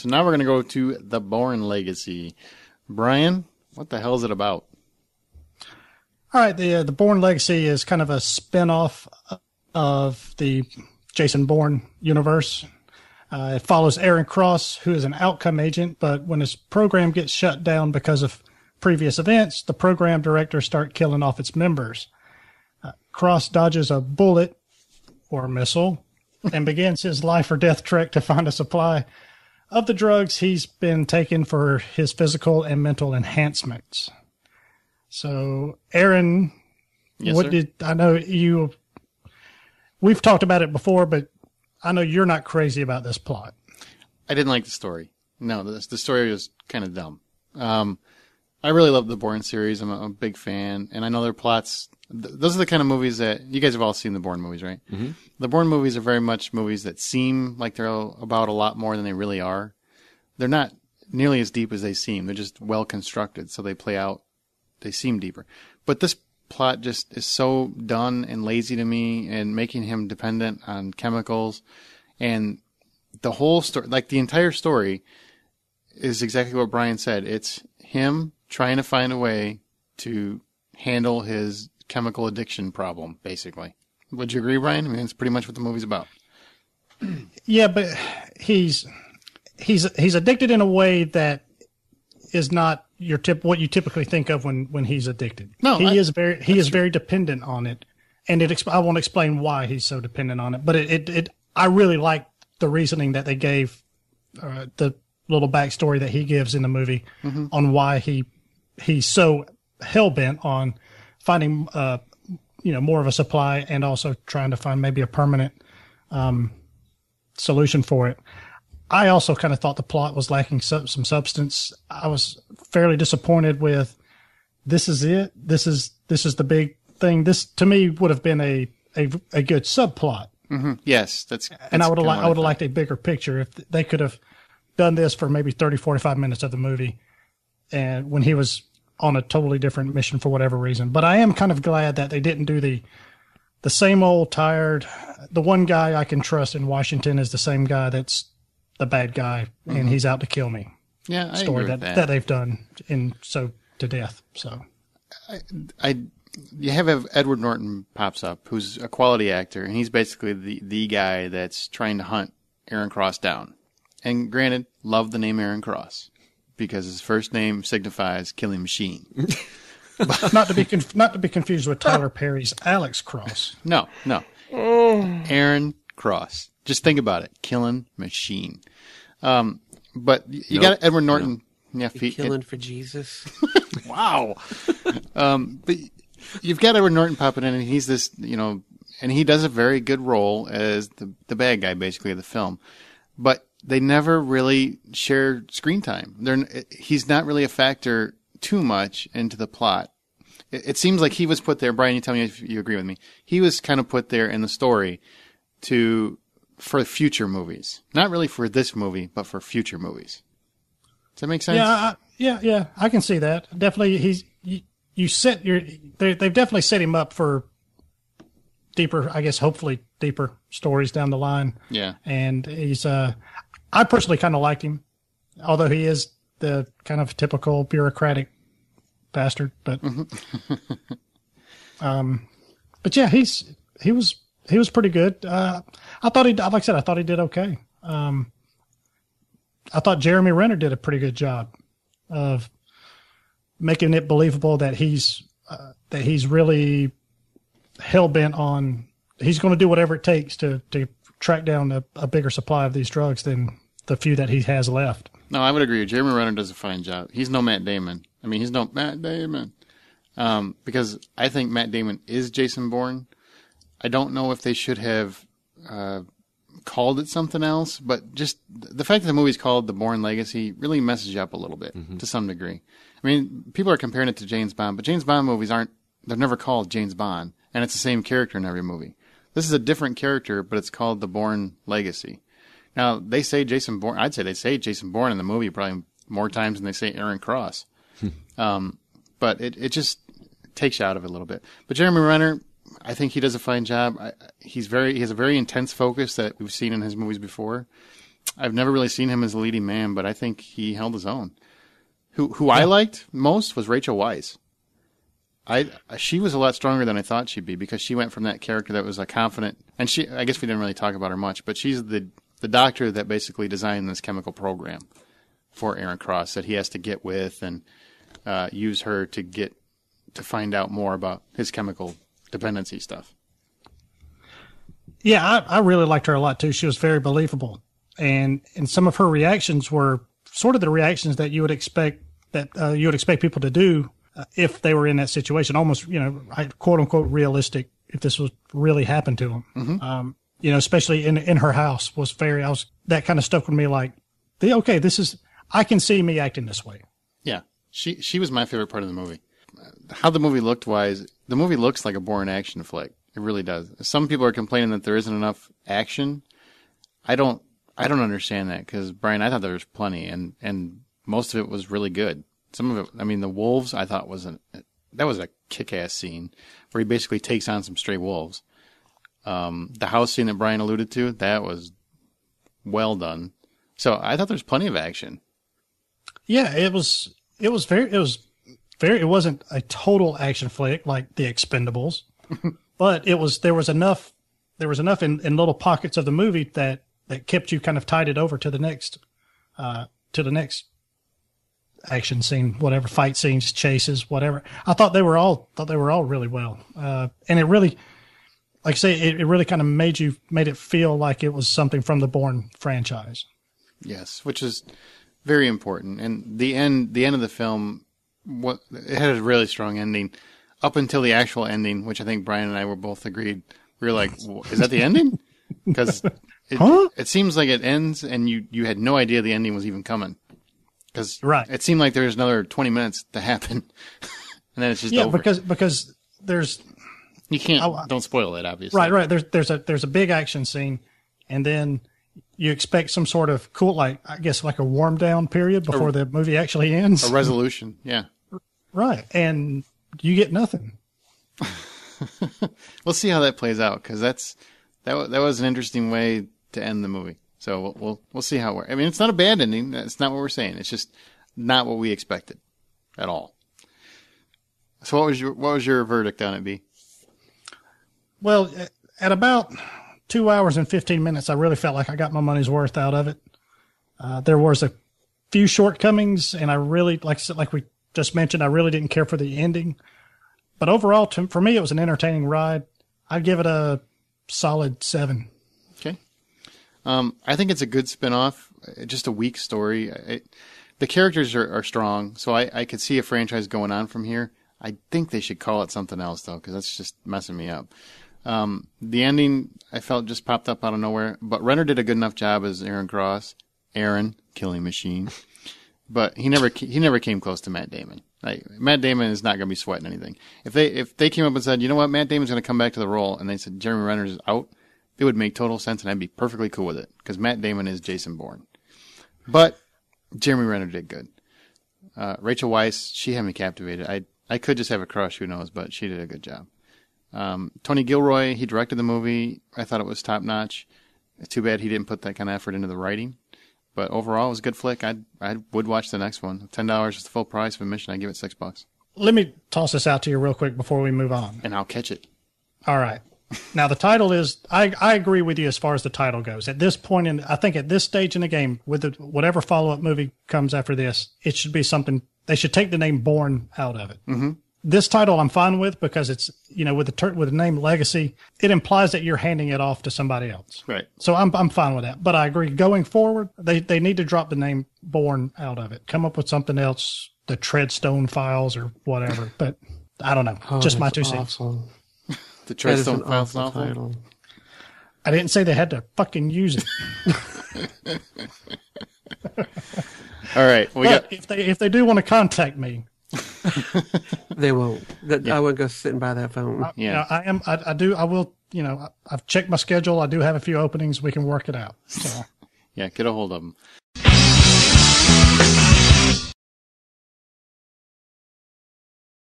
So now we're going to go to The Bourne Legacy. Brian, what the hell is it about? All right, the Bourne Legacy is kind of a spin-off of the Jason Bourne universe. It follows Aaron Cross, who is an outcome agent, but when his program gets shut down because of previous events, the program directors start killing off its members. Cross dodges a bullet or a missile and begins his life or death trek to find a supply of the drugs he's been taking for his physical and mental enhancements. So, Aaron, Yes, sir? I know we've talked about it before, but I know you're not crazy about this plot. I didn't like the story. No, the story was kind of dumb. I really love the Bourne series. I'm a big fan, and I know their plots. Those are the kind of movies that you guys have all seen the Bourne movies, right? Mm-hmm. The Bourne movies are very much movies that seem like they're about a lot more than they really are. They're not nearly as deep as they seem. They're just well constructed, so they play out. They seem deeper. But this plot just is so done and lazy to me, and making him dependent on chemicals, and the whole story, like the entire story, is exactly what Brian said. It's him trying to find a way to handle his chemical addiction problem, basically. Would you agree, Brian? I mean, it's pretty much what the movie's about. Yeah, but he's addicted in a way that is not what you typically think of when he's addicted. No, he is very dependent on it, and I won't explain why he's so dependent on it. But I really like the reasoning that they gave, the little backstory that he gives in the movie on why he's so hell bent on finding more of a supply, and also trying to find maybe a permanent solution for it. I also kind of thought the plot was lacking some substance. I was fairly disappointed with this is it. This is the big thing. This to me would have been a good subplot. Mm-hmm. Yes, that's and I would have liked a bigger picture if they could have done this for maybe 30, 45 minutes of the movie, and when he was on a totally different mission for whatever reason. But I am kind of glad that they didn't do the same old tired. The one guy I can trust in Washington is the same guy that's the bad guy, and he's out to kill me. Yeah, I story agree with that they've done to death. So, you have Edward Norton pops up, who's a quality actor, and he's basically the guy that's trying to hunt Aaron Cross down. And granted, love the name Aaron Cross because his first name signifies killing machine. not to be confused with Tyler Perry's Alex Cross. No. Aaron Cross. Just think about it. Killing machine. But you got Edward Norton. No. Yeah, killing for Jesus. Wow. But you've got Edward Norton popping in, and he's this, and he does a very good role as the bad guy, basically, of the film. But they never really share screen time. He's not really a factor too much into the plot. It seems like he was put there. Brian, you tell me if you agree with me. He was kind of put there in the story for future movies. Not really for this movie, but for future movies. Does that make sense? Yeah. I can see that. Definitely, they've definitely set him up for deeper, I guess, hopefully deeper stories down the line. Yeah. And he's, I personally kind of liked him, although he is the kind of typical bureaucratic bastard. But, but yeah, he was pretty good. I thought like I said, I thought he did okay. I thought Jeremy Renner did a pretty good job of making it believable that he's really hell bent on, he's going to do whatever it takes to track down a bigger supply of these drugs than the few that he has left. No, I would agree. Jeremy Renner does a fine job. He's no Matt Damon. I mean, he's no Matt Damon. Because I think Matt Damon is Jason Bourne. I don't know if they should have called it something else, but just the fact that the movie's called The Bourne Legacy really messes you up a little bit to some degree. I mean, people are comparing it to James Bond, but James Bond movies they're never called James Bond, and it's the same character in every movie. This is a different character, but it's called The Bourne Legacy. Now, they say Jason Bourne, I'd say they say Jason Bourne in the movie probably more times than they say Aaron Cross. But it just takes you out of it a little bit. But Jeremy Renner, I think he does a fine job. He has a very intense focus that we've seen in his movies before. I've never really seen him as a leading man, but I think he held his own. Who I liked most was Rachel Weisz. She was a lot stronger than I thought she'd be because she went from that character that was a confident, and I guess we didn't really talk about her much, but she's the doctor that basically designed this chemical program for Aaron Cross that he has to get with and use her to find out more about his chemical dependency stuff. Yeah, I really liked her a lot too. She was very believable, and some of her reactions were sort of the reactions that you would expect people to do if they were in that situation. Almost, quote unquote realistic. If this was really happened to them, Mm-hmm. Especially in her house that kind of stuck with me. Like, okay, I can see me acting this way. Yeah, she was my favorite part of the movie. How the movie looked wise, the movie looks like a Bourne action flick. It really does. Some people are complaining that there isn't enough action. I don't understand that because, Brian, I thought there was plenty, and most of it was really good. Some of it, I mean, the wolves, I thought that was a kick-ass scene where he basically takes on some stray wolves. The house scene that Brian alluded to, that was well done. So I thought there was plenty of action. Yeah, it wasn't a total action flick like The Expendables, but there was enough in little pockets of the movie that kept you kind of tided over to the next action scene, whatever, fight scenes, chases, whatever. I thought they were all really well. And it really, like I say, it really kind of made it feel like it was something from the Bourne franchise. Yes, which is very important. And the end of the film, it had a really strong ending up until the actual ending, which I think Brian and I were both agreed. We were like, is that the ending? Because it seems like it ends and you had no idea the ending was even coming. Because it seemed like there was another 20 minutes to happen. And then it's just over. Because there's... You can't, don't spoil it, obviously. Right. There's a big action scene, and then you expect some sort of cool, like, I guess like a warm down period before the movie actually ends. A resolution, yeah. Right. And you get nothing. We'll see how that plays out, because that was an interesting way to end the movie. So we'll see how it works. I mean, it's not a bad ending. That's not what we're saying. It's just not what we expected at all. So what was your verdict on it, B? Well, at about 2 hours and 15 minutes, I really felt like I got my money's worth out of it. There was a few shortcomings, and I really, like we just mentioned, I really didn't care for the ending. But overall, for me, it was an entertaining ride. I'd give it a solid 7. Okay. I think it's a good spinoff, just a weak story. The characters are strong, so I could see a franchise going on from here. I think they should call it something else, though, because that's just messing me up. The ending, I felt, just popped up out of nowhere. But Renner did a good enough job as Aaron Cross. Aaron, killing machine. But he never came close to Matt Damon. Like, Matt Damon is not going to be sweating anything. If they came up and said, you know what, Matt Damon's going to come back to the role, and they said Jeremy Renner is out, it would make total sense, and I'd be perfectly cool with it, because Matt Damon is Jason Bourne. But Jeremy Renner did good. Rachel Weisz, she had me captivated. I could just have a crush, who knows, but she did a good job. Tony Gilroy, he directed the movie. I thought it was top notch. Too bad he didn't put that kind of effort into the writing. But overall, it was a good flick. I would watch the next one. $10 is the full price of admission. I'd give it $6. Let me toss this out to you real quick before we move on. And I'll catch it. All right. Now, the title is, I agree with you as far as the title goes. At this point, I think at this stage in the game, with whatever follow-up movie comes after this, it should be something, they should take the name Bourne out of it. Mm-hmm. This title I'm fine with because it's, with the name Legacy, it implies that you're handing it off to somebody else. Right. So I'm fine with that. But I agree, going forward, they need to drop the name Bourne out of it. Come up with something else, the Treadstone Files or whatever. But I don't know. Just my 2 cents. The Treadstone Files novel. I didn't say they had to fucking use it. All right. If they do want to contact me, they won't. I won't go sitting by that phone. I will. I've checked my schedule. I do have a few openings. We can work it out. So. Yeah, get a hold of them.